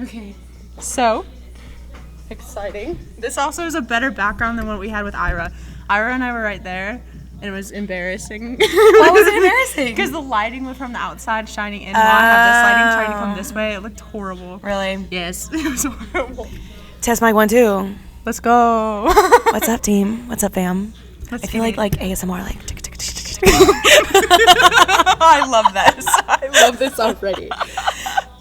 Okay. So, exciting. This also is a better background than what we had with Ira. Ira and I were right there, and it was embarrassing. Why was it embarrassing? Because the lighting was from the outside shining in while I had this lighting trying to come this way. It looked horrible. Really? Yes. It was horrible. Test mic 1, 2. Let's go. What's up, team? What's up, fam? I feel like ASMR, like tick, tick, tick, tick, tick. I love this. I love this already.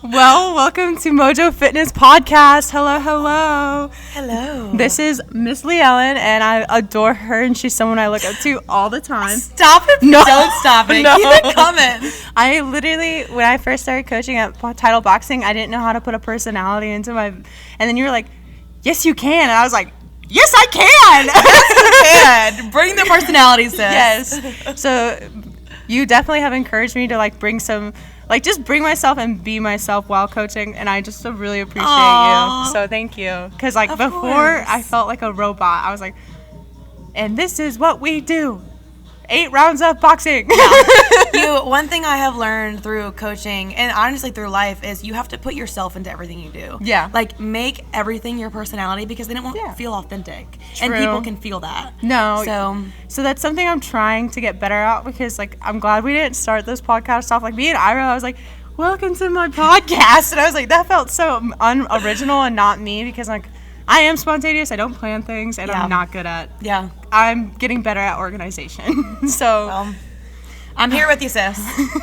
Well, welcome to Mojo Fitness Podcast. Hello, hello. Hello. This is Miss LeeEllen, and I adore her, and she's someone I look up to all the time. Stop it. No. Don't stop it. No. Keep it coming. I literally, when I first started coaching at Title Boxing, I didn't know how to put a personality into my, and then you were like, yes, you can. And I was like, yes, I can. Yes, you can. Bring the personality, sis. Yes. So you definitely have encouraged me to like bring some, like just bring myself and be myself while coaching. And I just really appreciate you. So thank you. Because like before I felt like a robot. I was like, and this is what we do. 8 rounds of boxing. Yeah. One thing I have learned through coaching and honestly through life is you have to put yourself into everything you do. Yeah. Like make everything your personality because then it won't feel authentic. True. And people can feel that. No. So that's something I'm trying to get better at because like I'm glad we didn't start this podcast off like me and Ira. I was like, welcome to my podcast. And I was like, that felt so unoriginal and not me because like I am spontaneous. I don't plan things, and I'm not good at. Yeah. I'm getting better at organization. So. Well, I'm here with you, sis.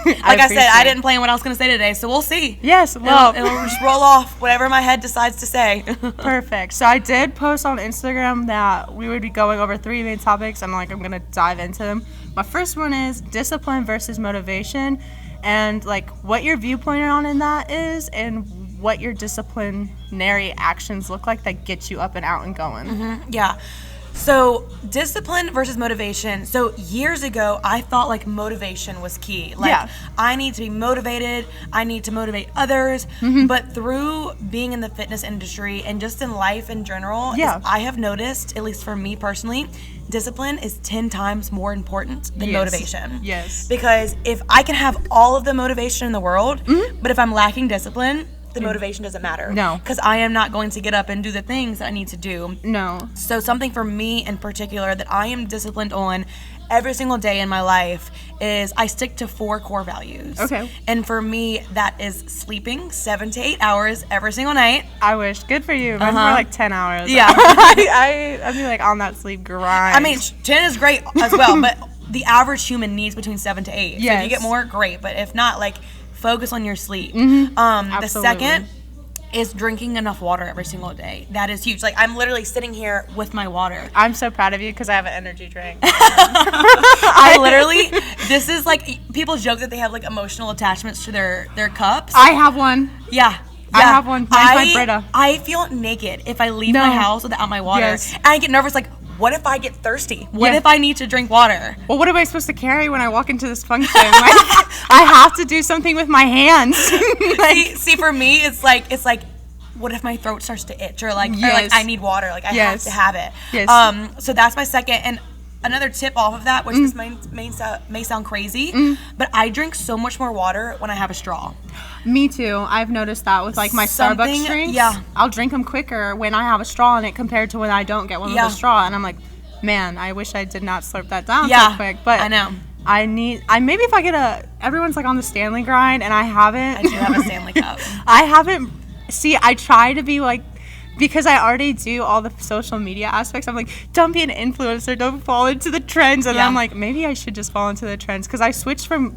Like I said, I didn't plan what I was going to say today, so we'll see. Yes. Well, it'll just roll off whatever my head decides to say. Perfect. So I did post on Instagram that we would be going over 3 main topics. I'm going to dive into them. My first one is discipline versus motivation, and like what your viewpoint on in that is, and what your disciplinary actions look like that get you up and out and going. Mm-hmm. Yeah. So discipline versus motivation. So years ago, I thought like motivation was key. Like I need to be motivated. I need to motivate others. Mm-hmm. But through being in the fitness industry and just in life in general, I have noticed, at least for me personally, discipline is 10 times more important than motivation. Yes. Because if I can have all of the motivation in the world, but if I'm lacking discipline, the motivation doesn't matter. No. Because I am not going to get up and do the things that I need to do. No. So something for me in particular that I am disciplined on every single day in my life is I stick to 4 core values. Okay. And for me, that is sleeping 7 to 8 hours every single night. I wish. Good for you. Mine's more like 10 hours. Yeah. I'd be like on that sleep grind. I mean, 10 is great as well, but the average human needs between 7 to 8. Yes. So if you get more, great. But if not, like, focus on your sleep. Mm-hmm. The second is drinking enough water every single day. That is huge. Like, I'm literally sitting here with my water. I'm so proud of you because I have an energy drink. I literally, this is like, people joke that they have like emotional attachments to their cups. I have one. Yeah. I have one. Mine's my Brita. I feel naked if I leave my house without my water. Yes. And I get nervous, like, what if I get thirsty? What if I need to drink water? Well, what am I supposed to carry when I walk into this function? Like, I have to do something with my hands. See, for me, it's like, what if my throat starts to itch or like I need water? Like I have to have it. Yes. So that's my second. And another tip off of that, which this may sound crazy, but I drink so much more water when I have a straw. Me too. I've noticed that with like my Starbucks drinks. Yeah. I'll drink them quicker when I have a straw in it compared to when I don't get one with a straw. And I'm like, man, I wish I did not slurp that down so quick. But I know. Maybe if I get everyone's like on the Stanley grind and I haven't. I do have a Stanley cup. I haven't. See, I try to be like, because I already do all the social media aspects, I'm like, don't be an influencer, don't fall into the trends. And I'm like, maybe I should just fall into the trends. Because I switched from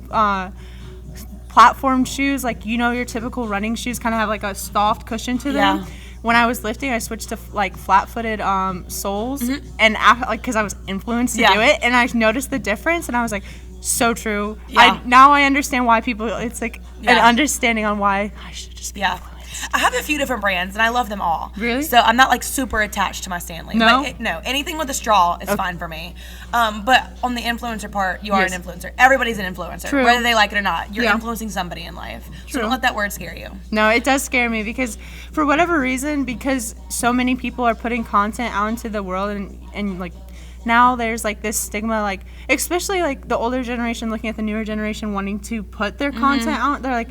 platform shoes, like, your typical running shoes kind of have like a soft cushion to them. When I was lifting, I switched to like flat-footed soles. And like, because I was influenced to do it. And I noticed the difference. And I was like, so true. Now I understand why people, it's like an understanding on why I should just be influenced. I have a few different brands, and I love them all. Really? So I'm not, like, super attached to my Stanley. No? But no, anything with a straw is fine for me. But on the influencer part, you are an influencer. Everybody's an influencer. True. Whether they like it or not. You're influencing somebody in life. So don't let that word scare you. No, it does scare me because for whatever reason, because so many people are putting content out into the world and like, now there's like this stigma, like especially like the older generation looking at the newer generation wanting to put their content out. They're like,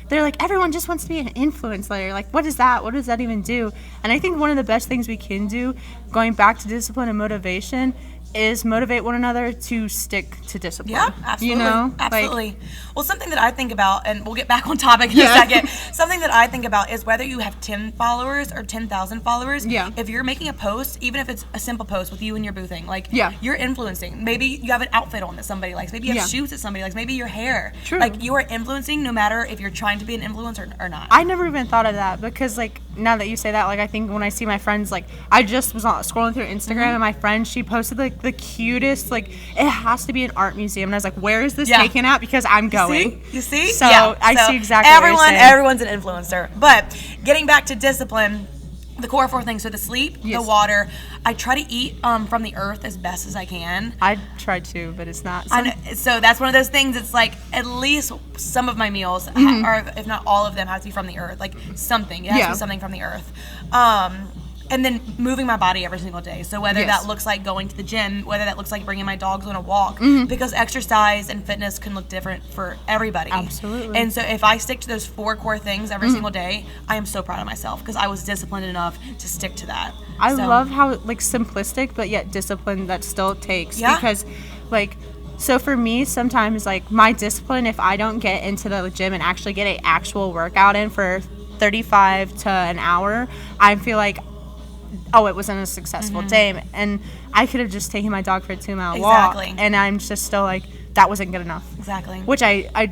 they're like, everyone just wants to be an influencer. Like, what is that? What does that even do? And I think one of the best things we can do, going back to discipline and motivation, is motivate one another to stick to discipline. Yeah, absolutely. You know? Absolutely. Well, something that I think about, and we'll get back on topic in a second, something that I think about is whether you have 10 followers or 10,000 followers, if you're making a post, even if it's a simple post with you and your boothing, like, you're influencing. Maybe you have an outfit on that somebody likes. Maybe you have shoes that somebody likes. Maybe your hair. True. Like, you are influencing no matter if you're trying to be an influencer or not. I never even thought of that because, like, now that you say that, like, I think when I see my friends, like, I just was scrolling through Instagram and my friend, she posted, like, the cutest, like, it has to be an art museum. And I was like, where is this taken at? Because I'm going. You see? So I see exactly what you're saying. Everyone's an influencer. But getting back to discipline, the core 4 things, so the sleep, the water. I try to eat from the earth as best as I can. I try to, but it's not. So that's one of those things. It's like at least some of my meals, or if not all of them, have to be from the earth. Like something. It has to be something from the earth. And then moving my body every single day. So whether that looks like going to the gym, whether that looks like bringing my dogs on a walk, because exercise and fitness can look different for everybody. Absolutely. And so if I stick to those 4 core things every single day, I am so proud of myself because I was disciplined enough to stick to that. I love how, like, simplistic but yet disciplined that still takes. Because, like, so for me, sometimes, like, my discipline, if I don't get into the gym and actually get an actual workout in for 35 to an hour, I feel like, oh, it wasn't a successful day. And I could have just taken my dog for a 2-mile walk. And I'm just still like, that wasn't good enough. Exactly. Which I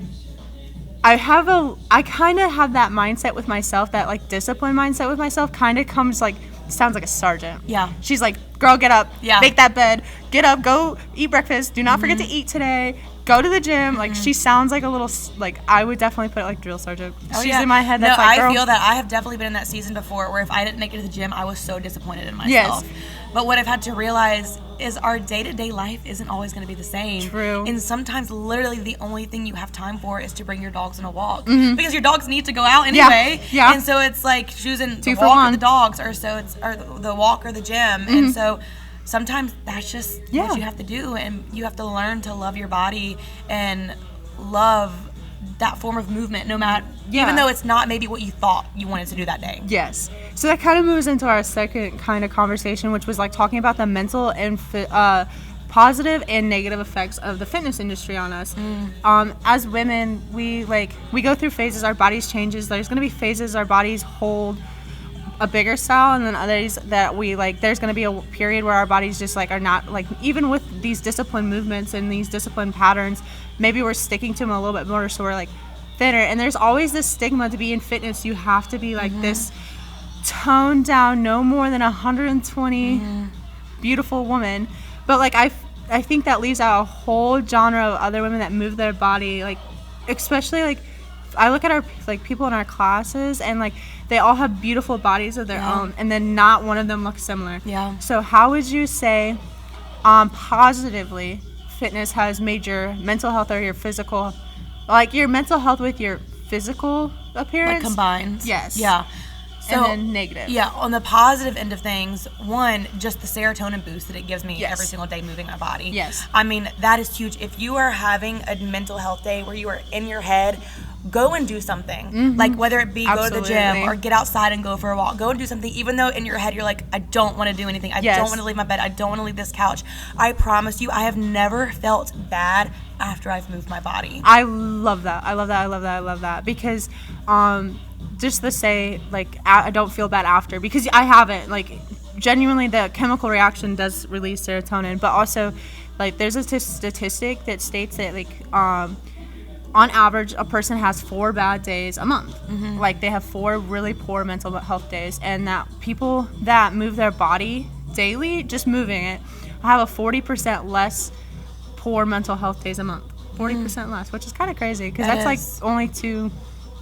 kind of have that mindset with myself, that, like, discipline mindset with myself kind of comes, like, sounds like a sergeant. Yeah. She's like, girl, get up, make that bed, get up, go eat breakfast, do not forget to eat today, go to the gym. Like, she sounds like a little, like, I would definitely put, like, drill sergeant. She's in my head. That's like, girl. I feel that I have definitely been in that season before where if I didn't make it to the gym, I was so disappointed in myself. Yes. But what I've had to realize is our day-to-day life isn't always going to be the same. True. And sometimes literally the only thing you have time for is to bring your dogs on a walk. Because your dogs need to go out anyway. Yeah. And so it's like choosing the walk or the dogs, or the walk or the gym. And so sometimes that's just what you have to do, and you have to learn to love your body and love that form of movement, no matter, even though it's not maybe what you thought you wanted to do that day. Yes. So that kind of moves into our second kind of conversation, which was, like, talking about the mental and positive and negative effects of the fitness industry on us. As women, we go through phases. Our bodies changes. There's going to be phases our bodies hold a bigger style, and then others that we, like, there's going to be a period where our bodies just, like, are not, like, even with these disciplined movements and these disciplined patterns, maybe we're sticking to them a little bit more, so we're, like, thinner. And there's always this stigma to be in fitness. You have to be, like, this toned down, no more than 120 beautiful woman. But, like, I think that leaves out a whole genre of other women that move their body, like, especially, like, I look at our, like, people in our classes, and, like, they all have beautiful bodies of their own, and then not one of them looks similar. Yeah. So how would you say, positively, fitness has made your mental health or your physical, like, your mental health with your physical appearance? Like, combined. Yes. Yeah. So, and then negative. Yeah, on the positive end of things, one, just the serotonin boost that it gives me every single day moving my body. Yes. I mean, that is huge. If you are having a mental health day where you are in your head, go and do something. Like, whether it be go to the gym or get outside and go for a walk. Go and do something, even though in your head you're like, I don't want to do anything. I don't want to leave my bed. I don't want to leave this couch. I promise you, I have never felt bad after I've moved my body. I love that. I love that. Because, just to say, like, I don't feel bad after, because I haven't, like, genuinely the chemical reaction does release serotonin, but also, like, there's a statistic that states that, like, on average, a person has 4 bad days a month. Like, they have 4 really poor mental health days, and that people that move their body daily, just moving it, have a 40% less poor mental health days a month. 40% less, which is kind of crazy, because that's like only 2,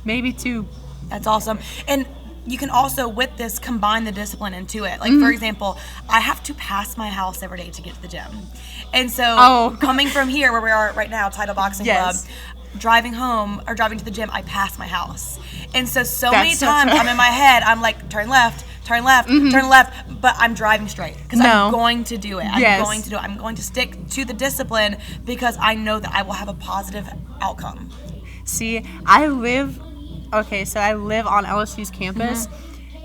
maybe 2. That's awesome. And you can also, with this, combine the discipline into it. Like, for example, I have to pass my house every day to get to the gym. And so coming from here, where we are right now, Title Boxing Club, driving home or driving to the gym, I pass my house. And so many times I'm in my head, I'm like, turn left, turn left, but I'm driving straight because I'm going to do it. I'm going to do it. I'm going to stick to the discipline because I know that I will have a positive outcome. See, I live okay, so I live on LSU's campus,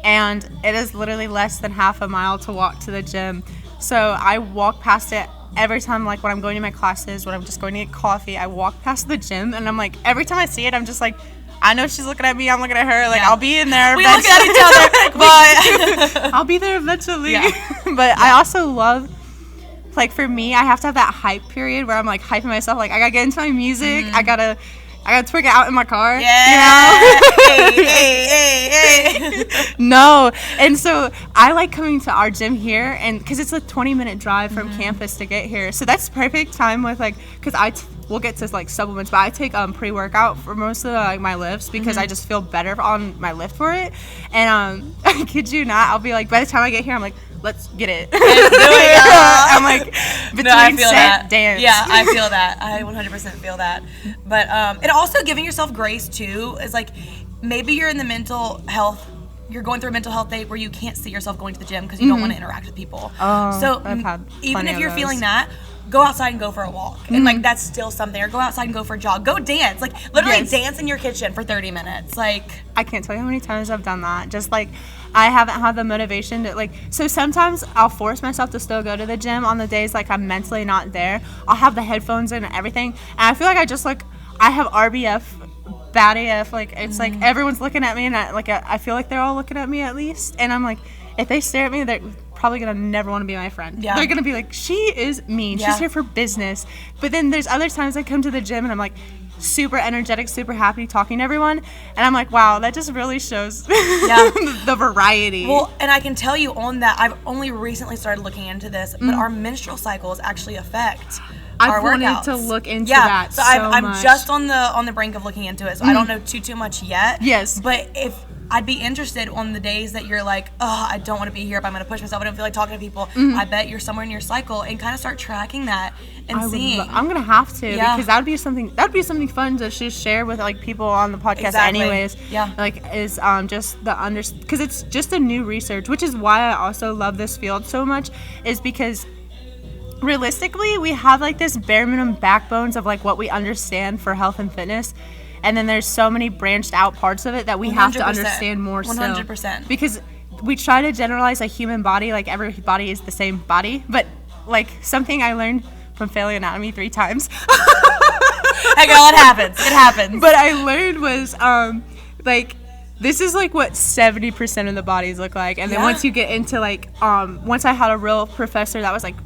and it is literally less than half a mile to walk to the gym. So I walk past it every time, like when I'm going to my classes, when I'm just going to get coffee, I walk past the gym, and I'm like, every time I see it, I'm just like, I know she's looking at me, I'm looking at her, like, I'll be in there we look at each other, but I'll be there eventually. But I also love, like, for me, I have to have that hype period where I'm like hyping myself, like, I gotta get into my music, I gotta twerk it out in my car, you know? Hey. No, and so I like coming to our gym here, and because it's a 20-minute drive from campus to get here, so that's perfect time with, like, because we'll get to, like, supplements, but I take pre-workout for most of like my lifts because I just feel better on my lift for it, and I kid you not, I'll be like, by the time I get here, I'm like, let's get it. Let's do it, I'm like, between set, dance. Yeah, I feel that. I 100% feel that. But and also giving yourself grace too is like, maybe you're in the you're going through a mental health day where you can't see yourself going to the gym because you don't want to interact with people. So even if you're feeling that, go outside and go for a walk. And like, that's still something. Or go outside and go for a jog. Go dance. Like, literally dance in your kitchen for 30 minutes. Like, I can't tell you how many times I've done that. Just like, I haven't had the motivation to, like, so sometimes I'll force myself to still go to the gym on the days like I'm mentally not there. I'll have the headphones in and everything, and I feel like I have RBF, bad AF, like, it's like everyone's looking at me, and I feel like they're all looking at me at least, and I'm like, if they stare at me, they're probably gonna never want to be my friend. They're gonna be like, she is mean, she's here for business. But then there's other times I come to the gym and I'm like super energetic, super happy, talking to everyone, and I'm like, wow, that just really shows the variety. Well, and I can tell you on that, I've only recently started looking into this, but our menstrual cycles actually affect our workouts. I've wanted to look into that so I'm much. just on the brink of looking into it, so I don't know too much yet. Yes. But if I'd be interested on the days that you're like, oh, I don't want to be here, but I'm going to push myself, I don't feel like talking to people. I bet you're somewhere in your cycle, and kind of start tracking that and seeing. I'm going to have to, because that would be something fun to just share with, like, people on the podcast anyways. Yeah. Like, is just because it's just a new research, which is why I also love this field so much, is because realistically, we have, like, this bare minimum backbones of, like, what we understand for health and fitness. And then there's so many branched out parts of it that we have to understand more so. 100%. Because we try to generalize a human body, like every body is the same body. But, like, something I learned from failing anatomy 3 times. Hey girl, it happens. It happens. But I learned was, like, this is, like, what 70% of the bodies look like. And then once you get into, like, once I had a real professor that was, like,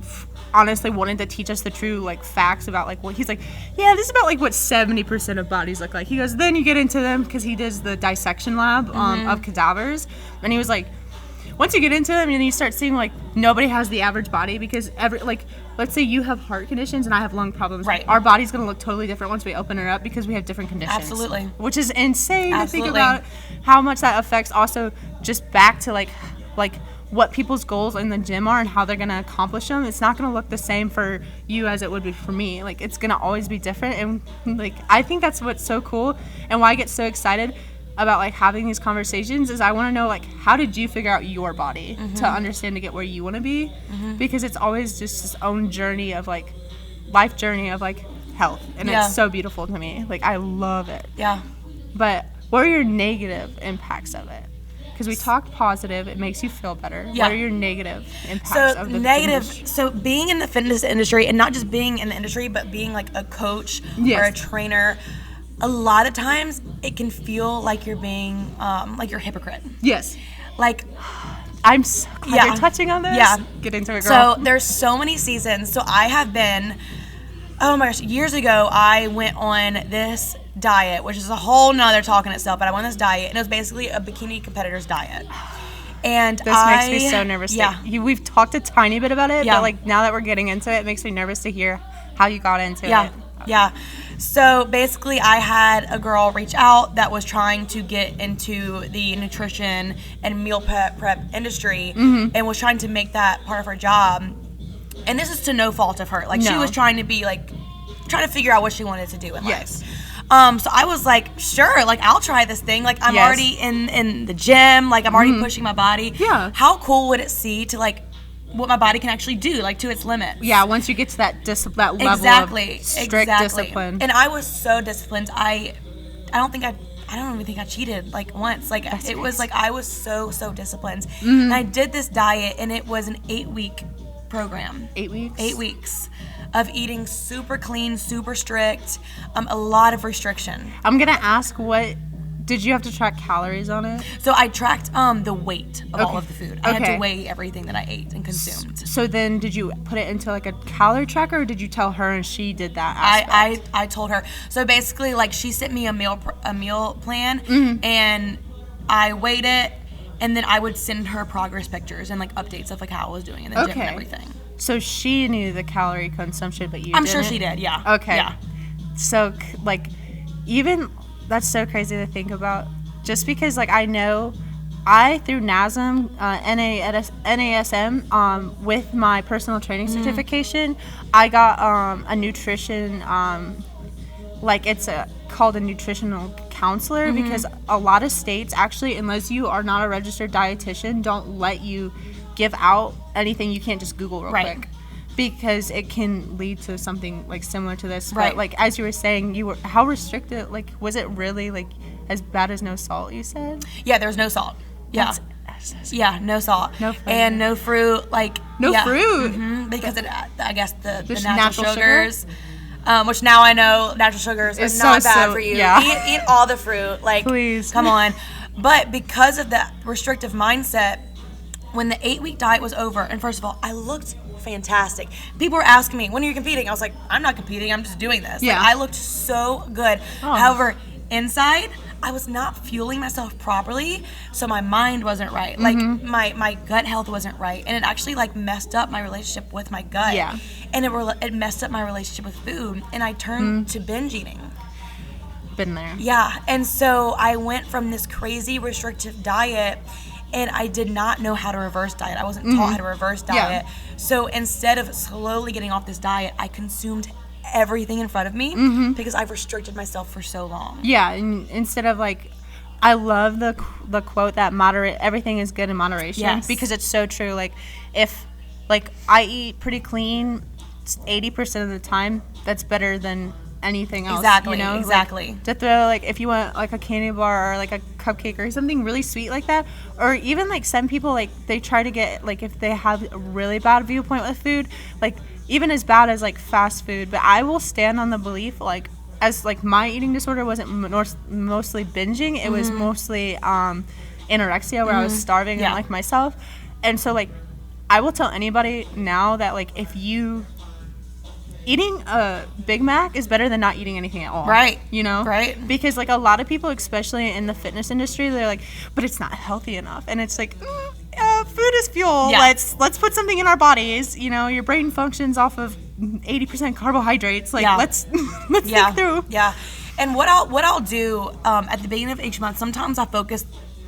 honestly wanted to teach us the true, like, facts about, like, what he's like, yeah, this is about, like, what 70% of bodies look like. He goes, then you get into them, because he does the dissection lab of cadavers, and he was like, once you get into them and you start seeing, like, nobody has the average body, because let's say you have heart conditions and I have lung problems, right? Our body's gonna look totally different once we open her up, because we have different conditions. Absolutely. Which is insane to think about how much that affects. Also, just back to like what people's goals in the gym are and how they're going to accomplish them. It's not going to look the same for you as it would be for me. Like, it's going to always be different. And, like, I think that's what's so cool and why I get so excited about, like, having these conversations is I want to know, like, how did you figure out your body to understand to get where you want to be? Because it's always just this own journey of, like, life journey of, like, health. And it's so beautiful to me. Like, I love it. Yeah. But what are your negative impacts of it? Because we talked positive, it makes you feel better. Yeah. What are your negative impacts of the industry? So being in the fitness industry, and not just being in the industry, but being like a coach or a trainer, a lot of times it can feel like you're being like you're a hypocrite. Yes. Like, I'm so glad you're touching on this. Yeah. Get into it, girl. So there's so many seasons. So I have been, oh my gosh, years ago I went on this diet, which is a whole nother talk in itself, but I went on this diet, and it was basically a bikini competitor's diet. And this makes me so nervous. Yeah. We've talked a tiny bit about it, but, like, now that we're getting into it makes me nervous to hear how you got into it. Yeah. So basically I had a girl reach out that was trying to get into the nutrition and meal prep industry and was trying to make that part of her job. And this is to no fault of her. Like, she was trying to figure out what she wanted to do in life. So I was like, sure, like, I'll try this thing. Like, I'm already in the gym. Like, I'm already pushing my body. Yeah. How cool would it see to, like, what my body can actually do, like, to its limits? Yeah, once you get to that level of strict discipline. And I was so disciplined. I don't think I I don't even think I cheated like once. Like That's it was crazy. like I was so disciplined. And I did this diet, and it was an 8-week program. 8 weeks? 8 weeks of eating super clean, super strict, a lot of restriction. I'm gonna ask, what did you have to track calories on it? So I tracked the weight of all of the food. I had Okay. to weigh everything that I ate and consumed. So then did you put it into like a calorie tracker, or did you tell her and she did that aspect? I told her. So basically, like, she sent me a meal plan, and I weighed it, and then I would send her progress pictures and like updates of like how I was doing in the gym and everything. So she knew the calorie consumption, but you I'm didn't? sure she did. Yeah. Okay. Yeah. So like, even that's so crazy to think about. Just because like I know, I through NASM, NASM, with my personal training certification, I got a nutrition, like it's called a nutritional counselor, because a lot of states actually, unless you are not a registered dietitian, don't let you give out anything. You can't just Google real quick, because it can lead to something like similar to this. But like as you were saying, you were how restricted? Like, was it really like as bad as no salt? You said. Yeah, there was no salt. Yeah. Yeah, no salt. No flavor. And no fruit. Like No fruit. because I guess the natural natural sugar? sugars. Which now I know natural sugars are It's not so bad so- for you. yeah. Eat all the fruit. Like, Please. come on. But because of that restrictive mindset, when the 8-week diet was over, and first of all, I looked fantastic. People were asking me, when are you competing? I was like, I'm not competing. I'm just doing this. Yeah. Like, I looked so good. However, inside, I was not fueling myself properly, so my mind wasn't right. Like, my gut health wasn't right, and it actually like messed up my relationship with my gut. Yeah. And it messed up my relationship with food, and I turned to binge eating. Been there. Yeah, and so I went from this crazy restrictive diet, and I did not know how to reverse diet. I wasn't taught how to reverse diet. So instead of slowly getting off this diet, I consumed everything in front of me because I've restricted myself for so long. Yeah, and instead of like, I love the quote that everything is good in moderation. Yes. Because it's so true. Like, if like I eat pretty clean 80% of the time, that's better than anything else. Exactly, You know? exactly. Like, to throw, like, if you want like a candy bar or like a cupcake or something really sweet like that, or even like some people, like, they try to get, like, if they have a really bad viewpoint with food, like even as bad as like fast food, but I will stand on the belief, like, as like my eating disorder wasn't mostly binging, it was mostly anorexia, where I was starving and like myself. And so like I will tell anybody now that like if you eating a Big Mac is better than not eating anything at all. Right. You know? Right. Because like a lot of people, especially in the fitness industry, they're like, but it's not healthy enough. And it's like, food is fuel. Yeah. Let's put something in our bodies. You know, your brain functions off of 80% carbohydrates. Like, let's think through. Yeah. And what I'll do at the beginning of each month, sometimes I focus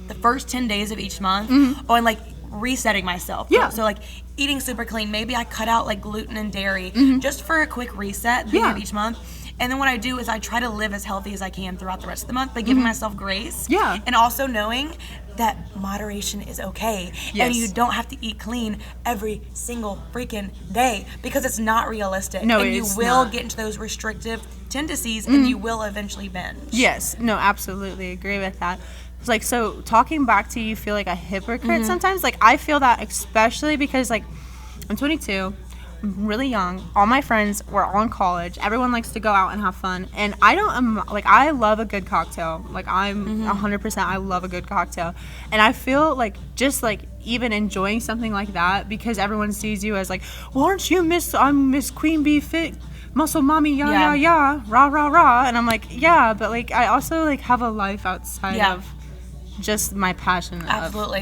the first 10 days of each month on like resetting myself. Yeah. So like eating super clean. Maybe I cut out like gluten and dairy just for a quick reset at the beginning of each month. And then what I do is I try to live as healthy as I can throughout the rest of the month by giving myself grace. Yeah. And also knowing that moderation is okay. Yes. And you don't have to eat clean every single freaking day because it's not realistic. No, and it you is will not. get into those restrictive tendencies and you will eventually binge. Yes. No, absolutely agree with that. It's like, so talking back to you feel like a hypocrite sometimes. Like, I feel that especially because like I'm 22. I'm really young. All my friends were all in college. Everyone likes to go out and have fun. And I don't, like, I love a good cocktail. Like, I'm 100%, I love a good cocktail. And I feel like just, like, even enjoying something like that because everyone sees you as, like, well, aren't you I'm Miss Queen Bee Fit, muscle mommy, yeah, rah, rah, rah. And I'm like, yeah, but, like, I also, like, have a life outside of just my passion. Absolutely.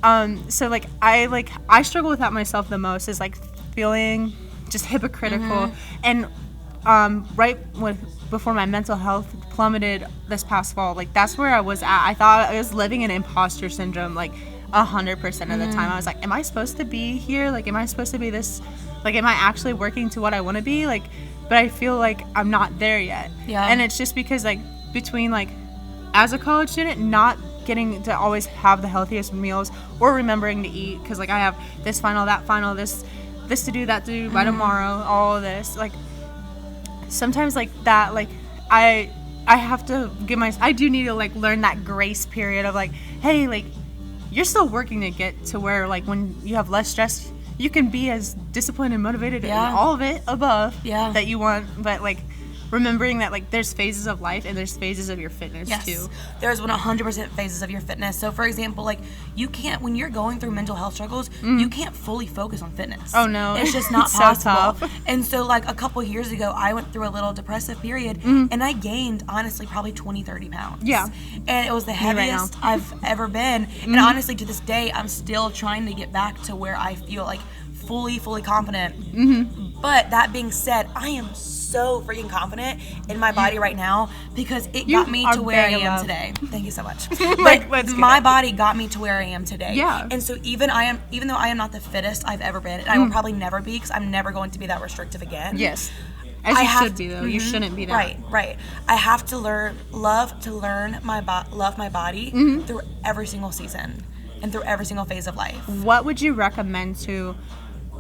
And so, like, I struggle with that myself the most is, like, feeling just hypocritical. And before my mental health plummeted this past fall, like that's where I was at. I thought I was living in imposter syndrome like 100% of the time. I was like, am I supposed to be here? Like, am I supposed to be this? Like, am I actually working to what I want to be? Like, but I feel like I'm not there yet. Yeah. And it's just because like between like as a college student not getting to always have the healthiest meals or remembering to eat because like I have this final, that final, this to do, that to do by tomorrow, all of this, like sometimes like that, like I I have to I do need to like learn that grace period of like, hey, like you're still working to get to where like when you have less stress, you can be as disciplined and motivated and all of it above that you want, but like remembering that like there's phases of life and there's phases of your fitness too. There's 100% phases of your fitness. So for example, like you can't, when you're going through mental health struggles, you can't fully focus on fitness. Oh no. It's just not possible. So tough. And so like a couple years ago, I went through a little depressive period and I gained honestly probably 20-30 pounds. Yeah. And it was the heaviest I've ever been. And honestly to this day, I'm still trying to get back to where I feel like fully confident. But that being said, I am so freaking confident in my body right now because it got me to where I am today. Thank you so much. Like, my body got me to where I am today. Yeah. And so even though I am not the fittest I've ever been, and I will probably never be because I'm never going to be that restrictive again. Yes. As you should be though. You shouldn't be that. Right. I have to love my body through every single season and through every single phase of life. What would you recommend to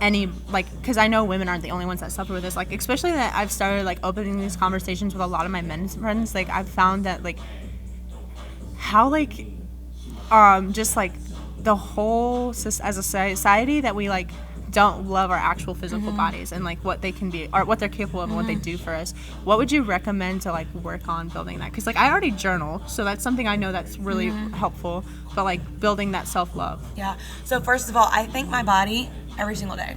any, like, because I know women aren't the only ones that suffer with this, like, especially that I've started like opening these conversations with a lot of my men's friends, like I've found that like how like just like the whole as a society that we like don't love our actual physical bodies and like what they can be or what they're capable of and what they do for us. What would you recommend to like work on building that? Because like I already journal, so that's something I know that's really helpful, but like building that self-love. Yeah. So first of all, I thank my body every single day.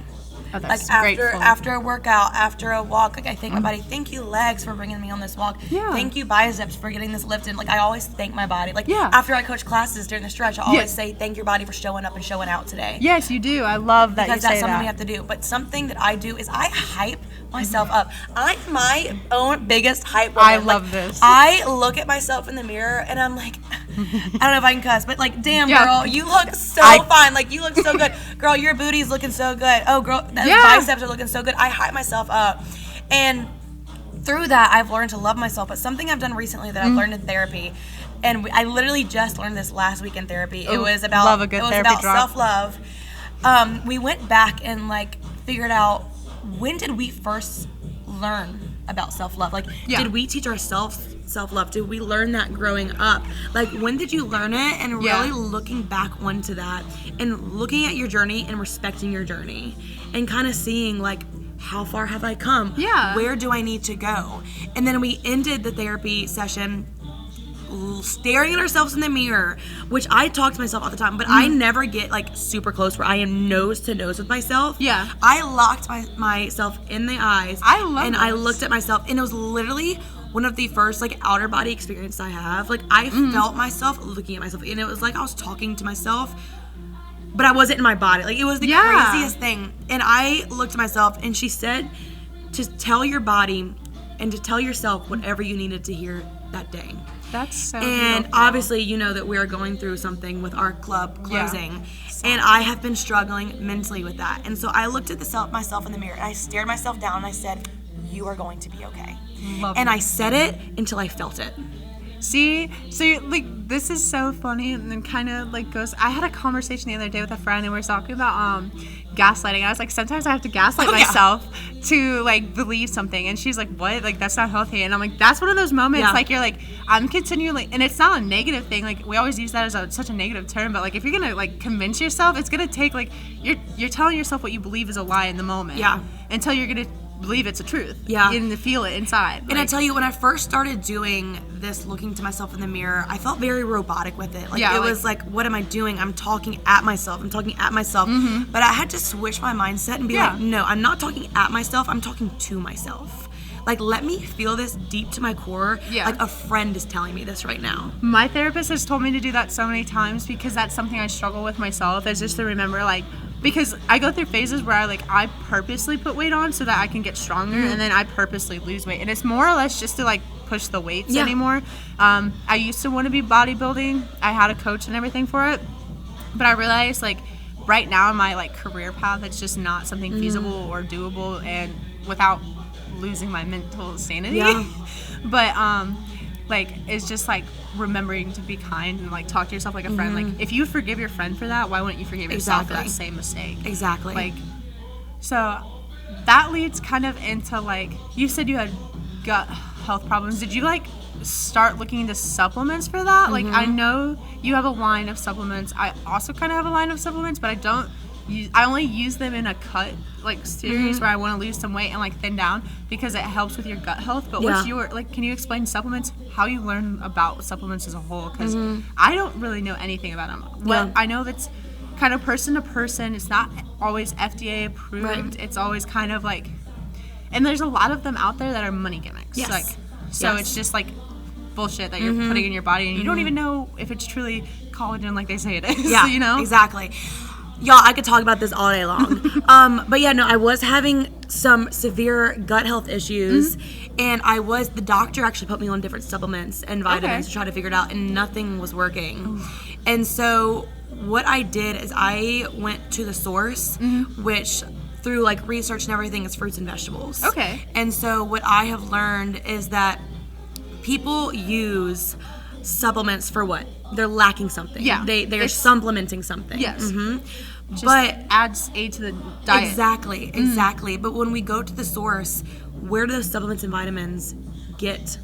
Oh, that's like after a workout, after a walk, like I thank my body. Thank you legs for bringing me on this walk. Yeah. Thank you biceps for getting this lifted. Like I always thank my body. Like Yeah. after I coach classes during the stretch, I always say thank your body for showing up and showing out today. Yes, you do. I love that because you say that's something that. we have to do. But something that I do is I hype myself up. I'm my own biggest hype woman. I love this. I look at myself in the mirror and I'm like, I don't know if I can cuss, but like, damn, girl, you look so fine. Like, you look so good. Girl, your booty's looking so good. Oh, girl, those biceps are looking so good. I hype myself up. And through that, I've learned to love myself. But something I've done recently that I've learned in therapy, and I literally just learned this last week in therapy. It was about self-love. We went back and like figured out, when did we first learn about self-love? Like, did we teach ourselves self-love? Did we learn that growing up? Like, when did you learn it? And really looking back onto that and looking at your journey and respecting your journey and kind of seeing like, how far have I come? Yeah. Where do I need to go? And then we ended the therapy session staring at ourselves in the mirror, which I talk to myself all the time, but I never get like super close where I am nose to nose with myself. Yeah. I locked myself in the eyes. I looked at myself, and it was literally one of the first like outer body experiences I have. Like I felt myself looking at myself, and it was like I was talking to myself, but I wasn't in my body. Like it was the craziest thing. And I looked at myself, and she said to tell your body and to tell yourself whatever you needed to hear that day. That's so And beautiful. obviously, you know that we're going through something with our club closing. And I have been struggling mentally with that. And so I looked at myself in the mirror, and I stared myself down, and I said, you are going to be okay. And I said it until I felt it. See, so you're, like, this is so funny, and then kind of like goes. I had a conversation the other day with a friend, and we were talking about gaslighting. I was like, sometimes I have to gaslight myself to like believe something, and she's like, what? Like that's not healthy. And I'm like, that's one of those moments. Like you're like, I'm continually, and it's not a negative thing. Like we always use that as such a negative term, but like if you're gonna like convince yourself, it's gonna take like you're telling yourself what you believe is a lie in the moment. Yeah. Until you're gonna believe it's a truth. Yeah. And to feel it inside. And I tell you, when I first started doing this, looking to myself in the mirror, I felt very robotic with it. Like it was like, what am I doing? I'm talking at myself. But I had to switch my mindset and be like, no, I'm not talking at myself. I'm talking to myself. Like, let me feel this deep to my core. Yeah. Like a friend is telling me this right now. My therapist has told me to do that so many times because that's something I struggle with myself, is just to remember, like, because I go through phases where I purposely put weight on so that I can get stronger, and then I purposely lose weight. And it's more or less just to, like, push the weights anymore. I used to want to be bodybuilding. I had a coach and everything for it. But I realized, like, right now in my, like, career path, it's just not something feasible or doable, and without losing my mental sanity. Yeah. But, like, it's just, like, remembering to be kind and, like, talk to yourself like a friend. Like, if you forgive your friend for that, why wouldn't you forgive yourself for that same mistake? Exactly. Like, so that leads kind of into, like, you said you had gut health problems. Did you, like, start looking into supplements for that. Like, I know you have a line of supplements. I also kind of have a line of supplements, but I only use them in a cut like series where I want to lose some weight and like thin down because it helps with your gut health. But what's your, like, can you explain supplements, how you learn about supplements as a whole? Because I don't really know anything about them. What I know, that's kind of person to person. It's not always FDA approved. Right. It's always kind of like, and there's a lot of them out there that are money gimmicks. Yes. Like, so it's just like bullshit that you're putting in your body, and you don't even know if it's truly collagen like they say it is. Yeah, you know? Exactly. Y'all, I could talk about this all day long. But yeah, no, I was having some severe gut health issues, and the doctor actually put me on different supplements and vitamins to try to figure it out, and nothing was working. And so what I did is I went to the source, which through like research and everything is fruits and vegetables. Okay. And so what I have learned is that people use supplements for what? They're lacking something. Yeah. They're supplementing something. Yes. But adds aid to the diet. Exactly. But when we go to the source, where do those supplements and vitamins get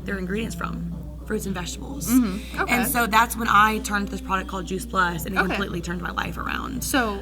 their ingredients from? Fruits and vegetables. Okay. And so that's when I turned to this product called Juice Plus, and it completely turned my life around. So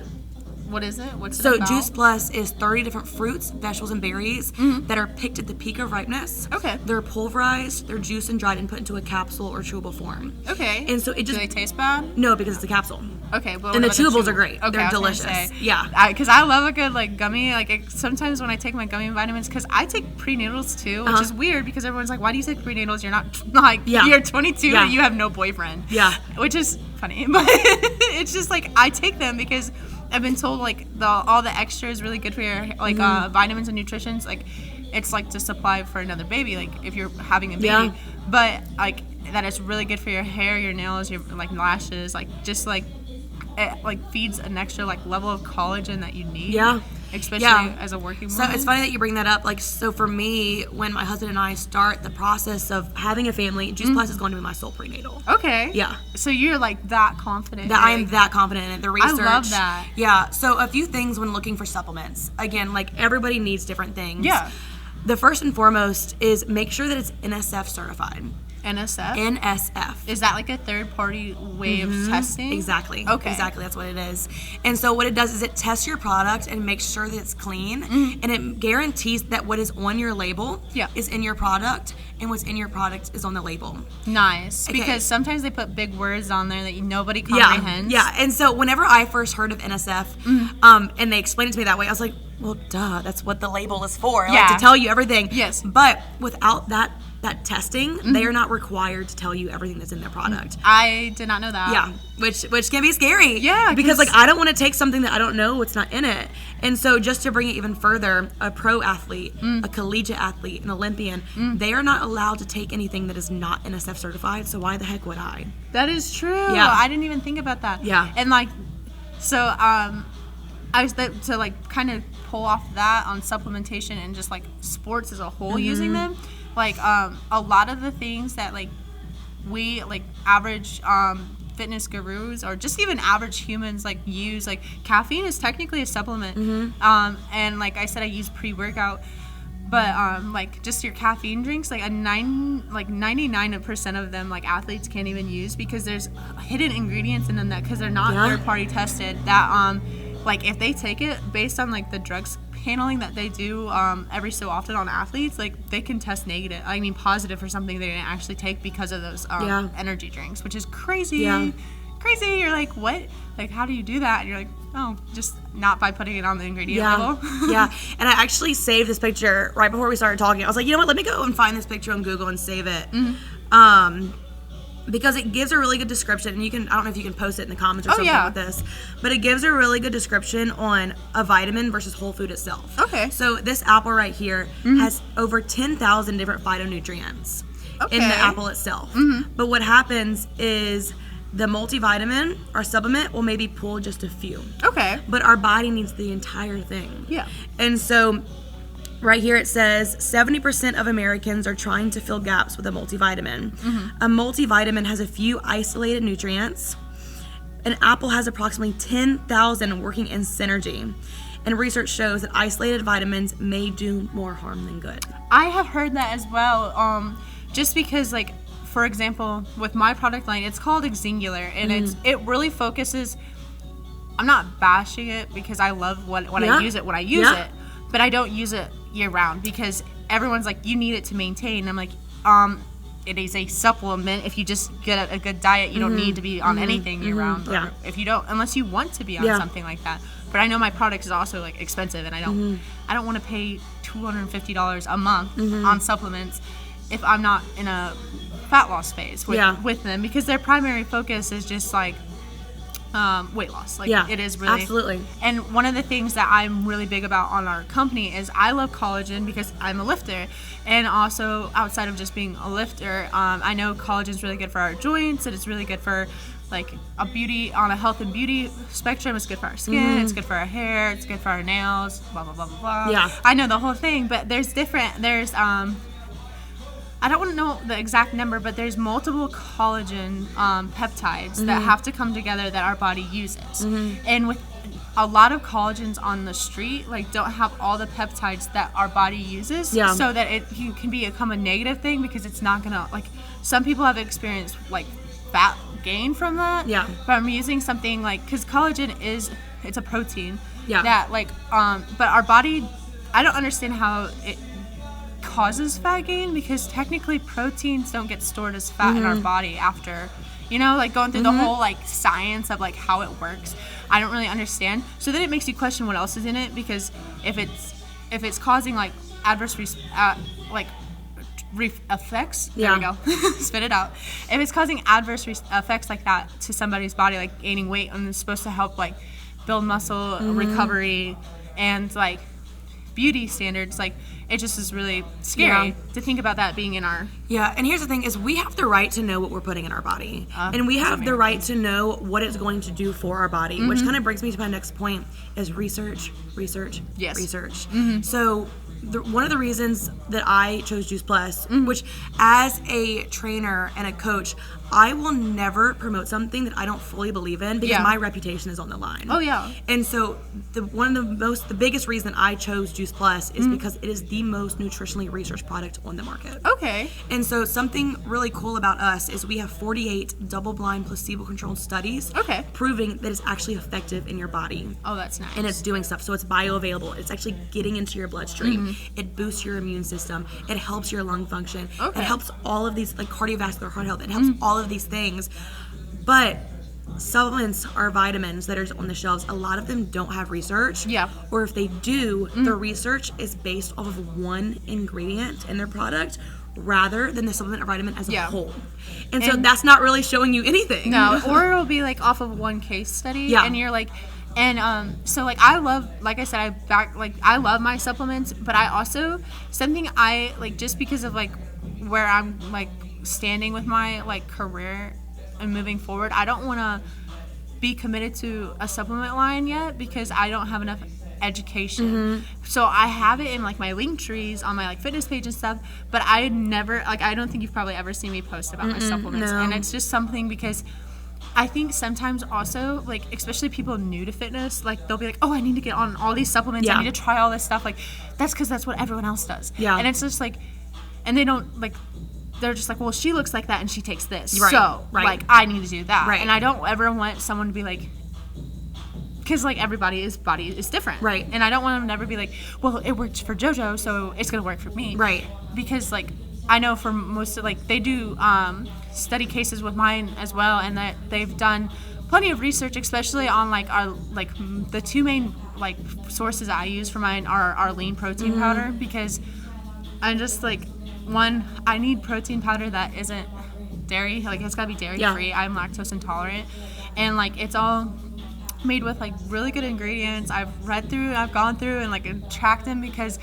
what is it? What's it about? So Juice Plus is 30 different fruits, vegetables, and berries that are picked at the peak of ripeness. Okay. They're pulverized, they're juiced and dried and put into a capsule or chewable form. Okay. And so it just... Do they taste bad? No, because it's a capsule. Okay. Well, and the chewables are great. Okay, they're delicious. Yeah. Because I love a good like gummy. Like sometimes when I take my gummy vitamins, because I take prenatals too, which is weird because everyone's like, why do you take prenatals? You're not like, you're 22 and you have no boyfriend. Yeah. Which is funny. But it's just like, I take them because I've been told like all the extra is really good for your like vitamins and nutritions. Like it's like to supply for another baby, like if you're having a baby. But like that it's really good for your hair, your nails, your like lashes, like just like it like feeds an extra like level of collagen that you need. Yeah. Especially as a working woman. So it's funny that you bring that up. Like, so for me, when my husband and I start the process of having a family, Juice Plus is going to be my sole prenatal. Okay. Yeah. So you're like that confident. That I am that confident in it. The research. I love that. Yeah. So a few things when looking for supplements. Again, like everybody needs different things. Yeah. The first and foremost is make sure that it's NSF certified. NSF? NSF. Is that like a third-party way of testing? Exactly. Okay. Exactly, that's what it is. And so what it does is it tests your product and makes sure that it's clean, and it guarantees that what is on your label is in your product, and what's in your product is on the label. Nice. Okay. Because sometimes they put big words on there that nobody comprehends. Yeah, and so whenever I first heard of NSF, and they explained it to me that way, I was like, well, duh, that's what the label is for. Like, to tell you everything. Yes. But without that testing, they are not required to tell you everything that's in their product. I did not know that. Yeah, which can be scary. Yeah, because like I don't want to take something that I don't know what's not in it. And so just to bring it even further, a pro athlete, a collegiate athlete, an Olympian, they are not allowed to take anything that is not NSF certified. So why the heck would I? That is true. Yeah, I didn't even think about that. Yeah, and like, so I was to like kind of pull off that on supplementation and just like sports as a whole using them. Like a lot of the things that like we like average fitness gurus or just even average humans like use, like caffeine is technically a supplement. And like I said, I use pre-workout, but like just your caffeine drinks, like 99% of them like athletes can't even use because there's hidden ingredients in them that because they're not third party tested that like if they take it based on like the drugs handling that they do every so often on athletes, like they can test positive for something they didn't actually take because of those energy drinks, which is crazy. Crazy. You're like, what? Like, how do you do that? And you're like, oh, just not by putting it on the ingredient label. And I actually saved this picture right before we started talking. I was like, you know what? Let me go and find this picture on Google and save it. Because it gives a really good description, and I don't know if you can post it in the comments or something with this, but it gives a really good description on a vitamin versus whole food itself. Okay. So this apple right here has over 10,000 different phytonutrients in the apple itself. But what happens is the multivitamin or supplement will maybe pull just a few. Okay. But our body needs the entire thing. Yeah. And so right here it says 70% of Americans are trying to fill gaps with a multivitamin. A multivitamin has a few isolated nutrients. An apple has approximately 10,000 working in synergy. And research shows that isolated vitamins may do more harm than good. I have heard that as well. just because, like, for example, with my product line, it's called Exingular, and it really focuses. I'm not bashing it because I love when I use it when I use it, but I don't use it year round because everyone's like, you need it to maintain. And I'm like, it is a supplement. If you just get a good diet, you don't need to be on anything year round. Or if you don't, unless you want to be on something like that. But I know my product is also like expensive, and I don't want to pay $250 a month on supplements if I'm not in a fat loss phase with them, because their primary focus is just like weight loss. Like it is really absolutely. And one of the things that I'm really big about on our company is I love collagen because I'm a lifter, and also outside of just being a lifter, I know collagen is really good for our joints, and it's really good for like a beauty on a health and beauty spectrum. It's good for our skin, it's good for our hair, it's good for our nails, blah blah blah blah blah. I know the whole thing, but there's I don't want to know the exact number, but there's multiple collagen peptides that have to come together that our body uses. And with a lot of collagens on the street, like, don't have all the peptides that our body uses, so that it can become a negative thing, because it's not gonna, like, some people have experienced like fat gain from that. But I'm using something like, because collagen it's a protein that like but our body, I don't understand how it causes fat gain, because technically proteins don't get stored as fat in our body after, like going through the whole like science of like how it works. I don't really understand. So then it makes you question what else is in it, because if it's causing like adverse effects, there we go, spit it out. If it's causing adverse effects like that to somebody's body, like gaining weight, and it's supposed to help like build muscle recovery and like beauty standards, like, it just is really scary to think about that being in our... and here's the thing is, we have the right to know what we're putting in our body. And we have the right to know what it's going to do for our body, which kind of brings me to my next point, is research. So one of the reasons that I chose Juice Plus, which as a trainer and a coach, I will never promote something that I don't fully believe in, because my reputation is on the line. And so the biggest reason I chose Juice Plus is because it is the most nutritionally researched product on the market. And so something really cool about us is we have 48 double-blind placebo-controlled studies proving that it's actually effective in your body. That's nice. And it's doing stuff. So it's bioavailable. It's actually getting into your bloodstream. It boosts your immune system. It helps your lung function. It helps all of these, like cardiovascular, heart health. It helps all of these things. But supplements are vitamins that are on the shelves. A lot of them don't have research. Or if they do, the research is based off of one ingredient in their product rather than the supplement or vitamin as a whole. And so that's not really showing you anything. No, or it'll be like off of one case study, and you're like... And so like I love, like I said, I love my supplements, but I also, something I like, just because of like where I'm like standing with my like career and moving forward, I don't want to be committed to a supplement line yet, because I don't have enough education. So I have it in like my link trees on my like fitness page and stuff, but I never, like, I don't think you've probably ever seen me post about my supplements. And it's just something, because I think sometimes also, like, especially people new to fitness, like, they'll be like, oh, I need to get on all these supplements. I need to try all this stuff. Like, that's because that's what everyone else does. And it's just like, and they don't, like, they're just like, well, she looks like that and she takes this. So, like, I need to do that. And I don't ever want someone to be like, because, like, everybody's body is different. And I don't want them to never be like, well, it worked for JoJo, so it's going to work for me. Because, like, I know for most of, like, they do study cases with mine as well, and that they've done plenty of research, especially on like our, like, the two main like sources I use for mine are our lean protein powder, because I'm just like, one, I need protein powder that isn't dairy, like it's gotta be dairy free. I'm lactose intolerant, and like it's all made with like really good ingredients. I've gone through and like tracked them, because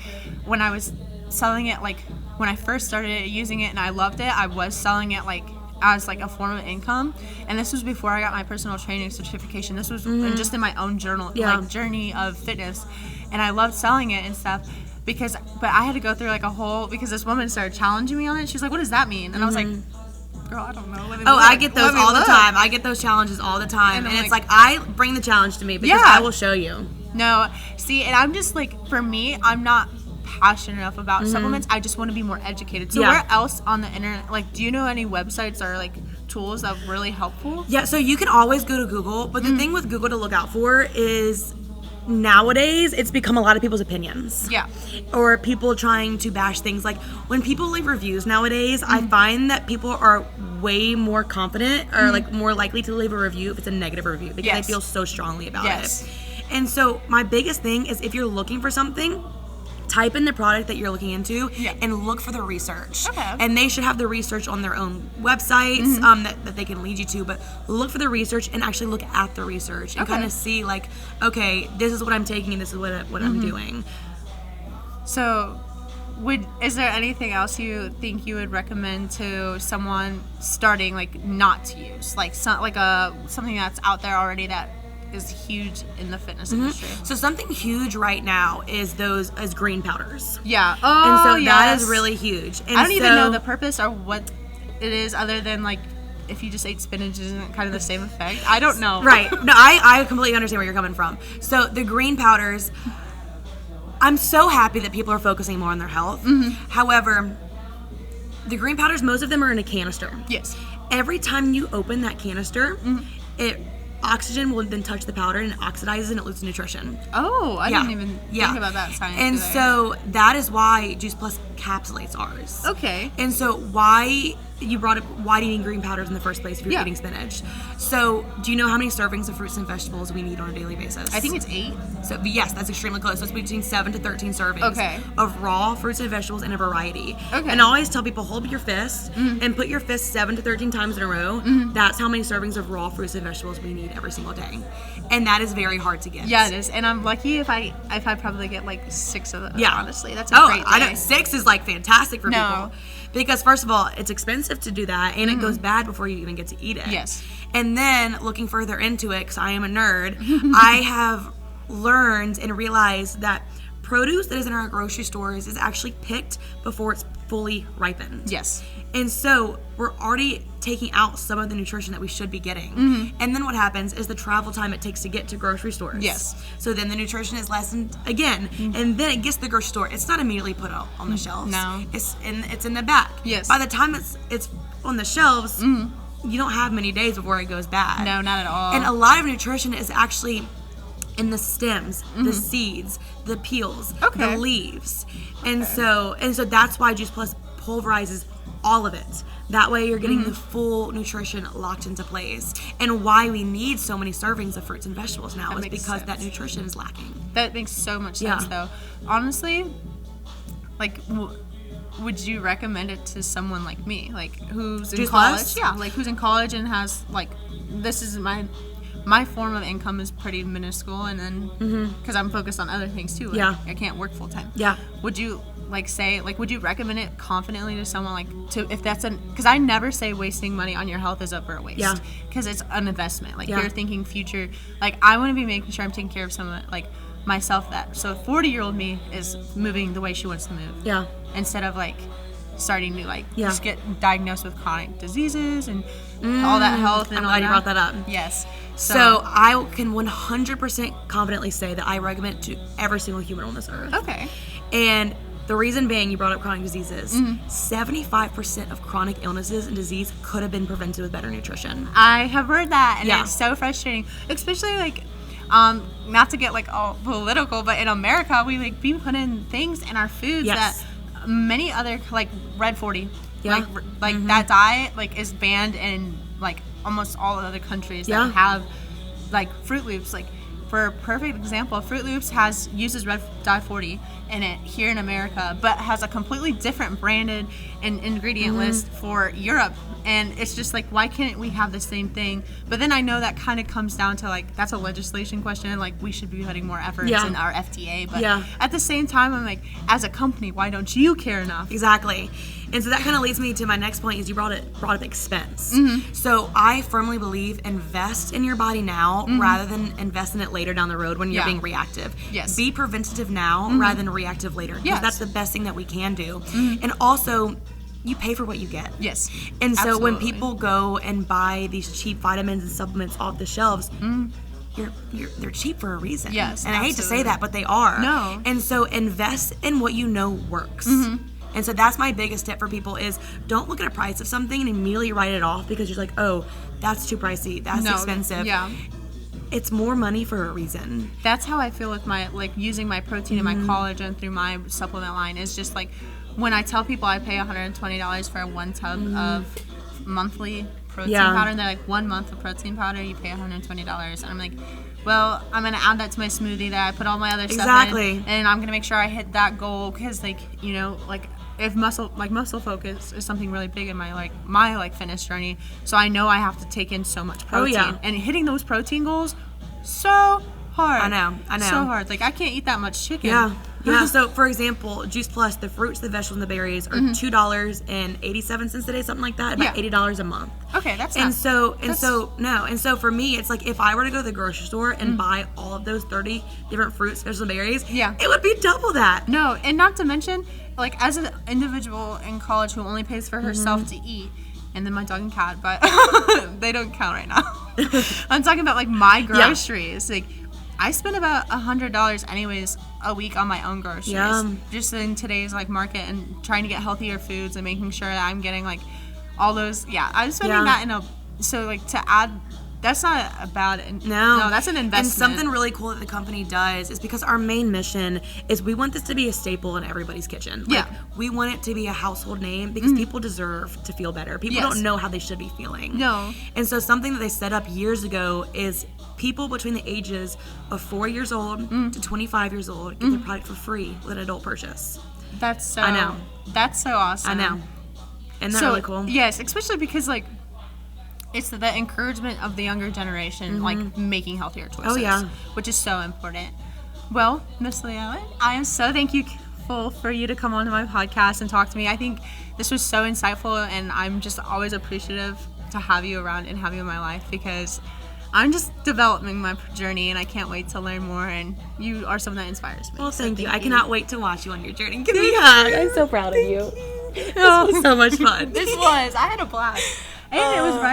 when I was selling it, like when I first started using it and I loved it, I was selling it like as like a form of income, and this was before I got my personal training certification. This was just in my own like journey of fitness, and I loved selling it and stuff, but I had to go through like a whole, because this woman started challenging me on it. She's like, what does that mean? And I was like, girl, I don't know. I get those all the time. I get those challenges all the time, and it's like, I bring the challenge to me, because I will show you. No, see, and I'm just like, for me, I'm not passionate enough about supplements. I just want to be more educated. So where else on the internet, like, do you know any websites or like tools that are really helpful? Yeah, so you can always go to Google, but the thing with Google to look out for is nowadays it's become a lot of people's opinions. Yeah. Or people trying to bash things. Like when people leave reviews nowadays, I find that people are way more confident or like more likely to leave a review if it's a negative review because they feel so strongly about it. And so my biggest thing is if you're looking for something, type in the product that you're looking into and look for the research. Okay. And they should have the research on their own websites that they can lead you to, but look for the research and actually look at the research and kind of see like, okay, this is what I'm taking and this is what I'm doing. So is there anything else you think you would recommend to someone starting like not to use? Like something that's out there already that is huge in the fitness industry. So something huge right now is green powders. Yeah. Oh, and so that is really huge. And I don't even know the purpose or what it is other than like if you just ate spinach, isn't it kind of the same effect? I don't know. Right. No, I completely understand where you're coming from. So the green powders, I'm so happy that people are focusing more on their health. However, the green powders, most of them are in a canister. Yes. Every time you open that canister, oxygen will then touch the powder and it oxidizes and it loses nutrition. Oh, I didn't even think about that science. And so that is why Juice Plus encapsulates ours. Okay. And so why you brought up why do you need green powders in the first place if you're eating spinach? So do you know how many servings of fruits and vegetables we need on a daily basis? I think it's 8. So yes, that's extremely close. So it's between 7 to 13 servings of raw fruits and vegetables in a variety. Okay. And I always tell people, hold your fist and put your fist 7 to 13 times in a row. That's how many servings of raw fruits and vegetables we need every single day. And that is very hard to get. Yeah, it is. And I'm lucky if I probably get like 6 of them. Yeah. Honestly, that's a great day. I know 6 is like fantastic for people. Because first of all, it's expensive to do that, and it goes bad before you even get to eat it. Yes. And then looking further into it, because I am a nerd, I have learned and realized that produce that is in our grocery stores is actually picked before it's fully ripened. Yes. And so we're already taking out some of the nutrition that we should be getting. And then what happens is the travel time it takes to get to grocery stores. Yes. So then the nutrition is lessened again. And then it gets to the grocery store. It's not immediately put out on the shelves. No. It's in the back. Yes. By the time it's on the shelves, you don't have many days before it goes bad. No, not at all. And a lot of nutrition is actually in the stems, the seeds, the peels, the leaves. And so that's why Juice Plus pulverizes all of it. That way you're getting the full nutrition locked into place. And why we need so many servings of fruits and vegetables now is because that nutrition is lacking. That makes so much sense though. Honestly, like would you recommend it to someone like me, like who's in Juice college? Plus? Yeah, like who's in college and has like, this is my form of income is pretty minuscule, and then because I'm focused on other things too. Like, I can't work full time. Yeah. Would you would you recommend it confidently to someone because I never say wasting money on your health is ever a waste. Yeah. Because it's an investment. Like you're thinking future. Like I want to be making sure I'm taking care of someone like myself. So 40-year-old me is moving the way she wants to move. Yeah. Instead of like starting to just get diagnosed with chronic diseases and all that health. And I'm glad you brought that up. Yes. So I can 100% confidently say that I recommend it to every single human on this earth. Okay. And the reason being, you brought up chronic diseases. 75% of chronic illnesses and disease could have been prevented with better nutrition. I have heard that, and it's so frustrating, especially like, not to get like all political, but in America, we be putting things in our foods that many other like Red 40, that diet like is banned in like almost all other countries that have like Fruit Loops. Like for a perfect example, Fruit Loops uses Red Dye 40 in it here in America, but has a completely different branded and ingredient list for Europe. And it's just like, why can't we have the same thing? But then I know that kind of comes down to like, that's a legislation question, and like we should be putting more efforts in our FDA. But at the same time, I'm like, as a company, why don't you care enough? Exactly. And so that kind of leads me to my next point is you brought up expense. So I firmly believe invest in your body now rather than invest in it later down the road when you're being reactive. Yes. Be preventative now rather than reactive later. Because that's the best thing that we can do. And also, you pay for what you get. Yes. And so when people go and buy these cheap vitamins and supplements off the shelves, they're cheap for a reason. Yes, and absolutely. I hate to say that, but they are. No. And so invest in what you know works. And so that's my biggest tip for people is don't look at a price of something and immediately write it off because you're like, oh, that's too pricey, that's expensive. Yeah. It's more money for a reason. That's how I feel with my, like, using my protein in my college and through my supplement line is just, like, when I tell people I pay $120 for one tub of monthly protein powder, and they're like, 1 month of protein powder, you pay $120. And I'm like, well, I'm going to add that to my smoothie that I put all my other stuff in, and I'm going to make sure I hit that goal because, like, you know, like, if muscle focus is something really big in my fitness journey, so I know I have to take in so much protein. And hitting those protein goals, so hard. I know. So hard. Like, I can't eat that much chicken. Yeah. So, for example, Juice Plus, the fruits, the vegetables, and the berries are $2.87 today, something like that. About $80 a month. Okay, that's and so for me, it's like if I were to go to the grocery store and buy all of those 30 different fruits, vegetables, and berries, it would be double that. No, and not to mention, like, as an individual in college who only pays for herself to eat, and then my dog and cat, but they don't count right now. I'm talking about, like, my groceries. Like, I spend about $100 anyways a week on my own groceries. Just in today's, like, market and trying to get healthier foods and making sure that I'm getting, like, all those. I'm spending that in a, so, like, to add, that's not a bad, no, that's an investment. And something really cool that the company does is because our main mission is we want this to be a staple in everybody's kitchen. Like, we want it to be a household name because people deserve to feel better. People don't know how they should be feeling. No. And so something that they set up years ago is people between the ages of 4 years old to 25 years old get the product for free with an adult purchase. That's so, I know. That's so awesome. I know. Isn't that really cool? Yes, especially because, like, it's the encouragement of the younger generation, like, making healthier choices. Which is so important. Well, Miss LeeEllen, I am so thankful for you to come on to my podcast and talk to me. I think this was so insightful, and I'm just always appreciative to have you around and have you in my life because I'm just developing my journey, and I can't wait to learn more, and you are someone that inspires me. Well, thank you. I cannot wait to watch you on your journey. Give me a hug. I'm so proud of you. This was so much fun. This was. I had a blast. And it was right